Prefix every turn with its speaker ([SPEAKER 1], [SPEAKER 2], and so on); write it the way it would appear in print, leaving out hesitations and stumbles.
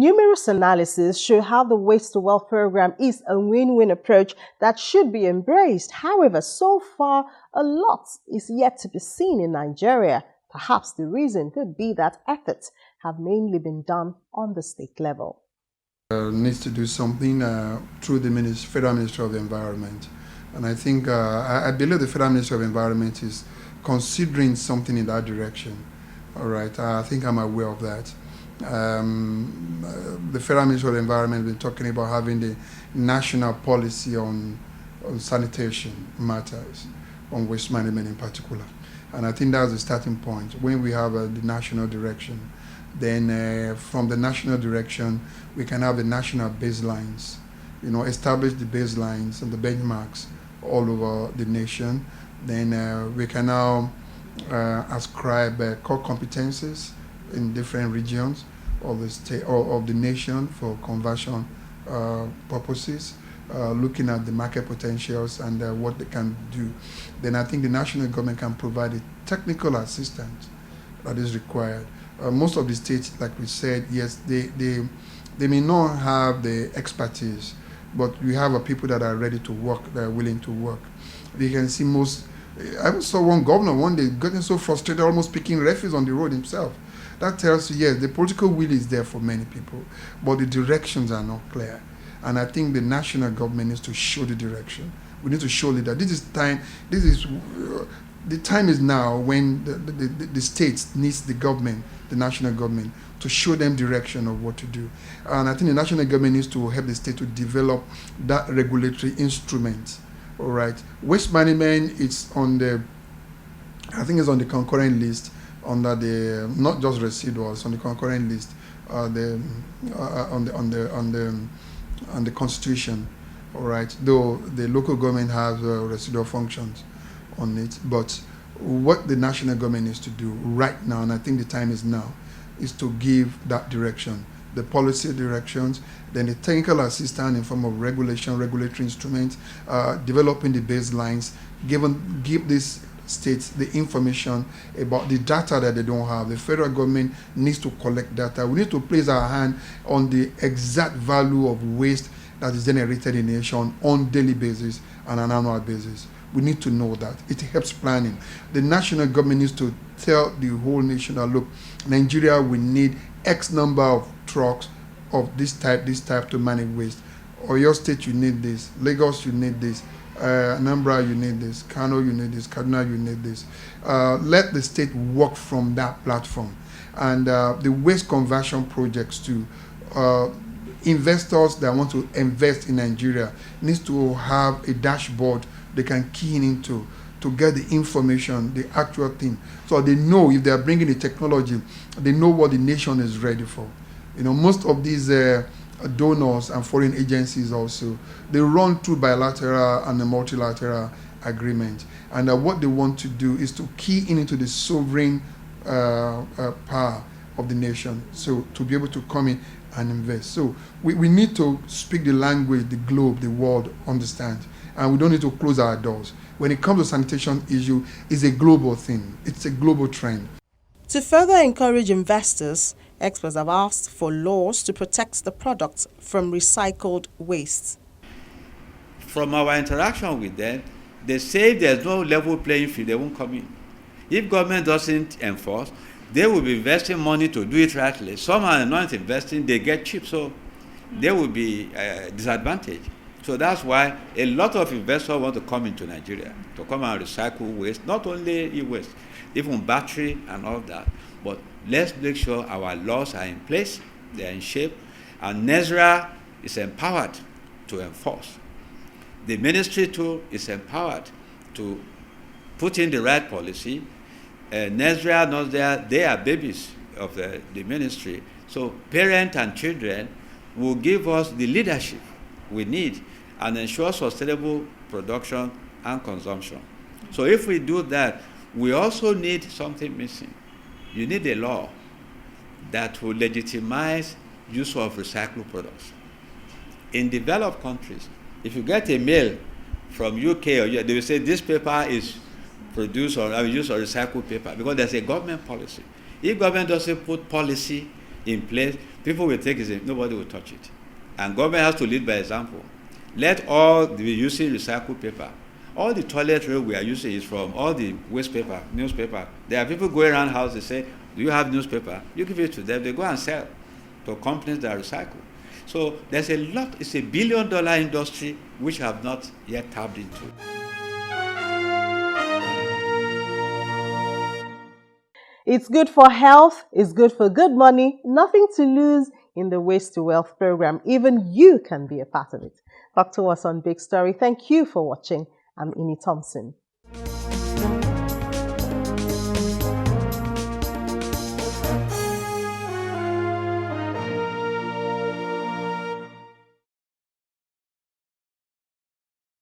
[SPEAKER 1] Numerous analyses show how the Waste to Wealth program is a win-win approach that should be embraced. However, so far, a lot is yet to be seen in Nigeria. Perhaps the reason could be that efforts have mainly been done on the state level.
[SPEAKER 2] Needs to do something through the Federal Ministry of the Environment. And I think, I believe the Federal Ministry of Environment is considering something in that direction. All right, I think I'm aware of that. The Federal Ministry of the Environment has been talking about having the national policy on sanitation matters, on waste management in particular. And I think that's the starting point. When we have the national direction, then from the national direction, we can have the national baselines, establish the baselines and the benchmarks all over the nation. Then we can now ascribe core competencies in different regions of the state or of the nation for conversion purposes, looking at the market potentials and what they can do. Then I think the national government can provide the technical assistance that is required. Most of the states, like we said, yes, they may not have the expertise, but we have people that are ready to work, that are willing to work. You can see I saw one governor one day getting so frustrated, almost picking refuse on the road himself. That tells you, yes, the political will is there for many people, but the directions are not clear. And I think the national government needs to show the direction. We need to show that the time is now when the states needs the government, the national government, to show them direction of what to do. And I think the national government needs to help the state to develop that regulatory instrument. All right. Waste management, it's on the concurrent list under the, not just residuals, on the concurrent list, on the constitution. All right. Though the local government has residual functions on it, but what the national government needs to do right now, and I think the time is now, is to give that direction, the policy directions, then the technical assistance in form of regulatory instruments, developing the baselines, give these states the information about the data that they don't have. The federal government needs to collect data. We need to place our hand on the exact value of waste that is generated in the nation on daily basis and an annual basis. We need to know that. It helps planning. The national government needs to tell the whole nation that, look, Nigeria, we need X number of trucks of this type to manage waste. Or your state, you need this. Lagos, you need this. Anambra, you need this. Kano, you need this. Kaduna, you need this. Let the state work from that platform. And the waste conversion projects too. Investors that want to invest in Nigeria needs to have a dashboard they can key into to get the information, the actual thing. So they know if they are bringing the technology, they know what the nation is ready for. Most of these donors and foreign agencies also, they run through bilateral and a multilateral agreement. And what they want to do is to key into the sovereign power of the nation. So to be able to come in and invest. So we need to speak the language the globe, the world understands. And we don't need to close our doors. When it comes to sanitation issue, it's a global thing. It's a global trend.
[SPEAKER 1] To further encourage investors, experts have asked for laws to protect the products from recycled waste.
[SPEAKER 3] From our interaction with them, they say there's no level playing field, they won't come in. If government doesn't enforce, they will be investing money to do it rightly. Some are not investing, they get cheap, so they will be disadvantaged. So that's why a lot of investors want to come into Nigeria, to come and recycle waste, not only e-waste, even battery and all that. But let's make sure our laws are in place, they are in shape, and NESRA is empowered to enforce. The ministry too is empowered to put in the right policy. NESRA, NOSDA, they are babies of the ministry. So parents and children will give us the leadership we need and ensure sustainable production and consumption. So if we do that, we also need something missing. You need a law that will legitimize use of recycled products. In developed countries, if you get a mail from UK or US, they will say this paper is produced or used or recycled paper because there's a government policy. If government doesn't put policy in place, people will take it, nobody will touch it. And government has to lead by example. Let all be using recycled paper. All the toilet roll we are using is from all the waste paper, newspaper. There are people going around house, they say, do you have newspaper? You give it to them, they go and sell to companies that recycle. So there's a lot, it's $1 billion industry which have not yet tapped into.
[SPEAKER 1] It's good for health, it's good for good money, nothing to lose in the Waste to Wealth program. Even you can be a part of it. Talk to us on Big Story. Thank you for watching. I'm Ini Thompson.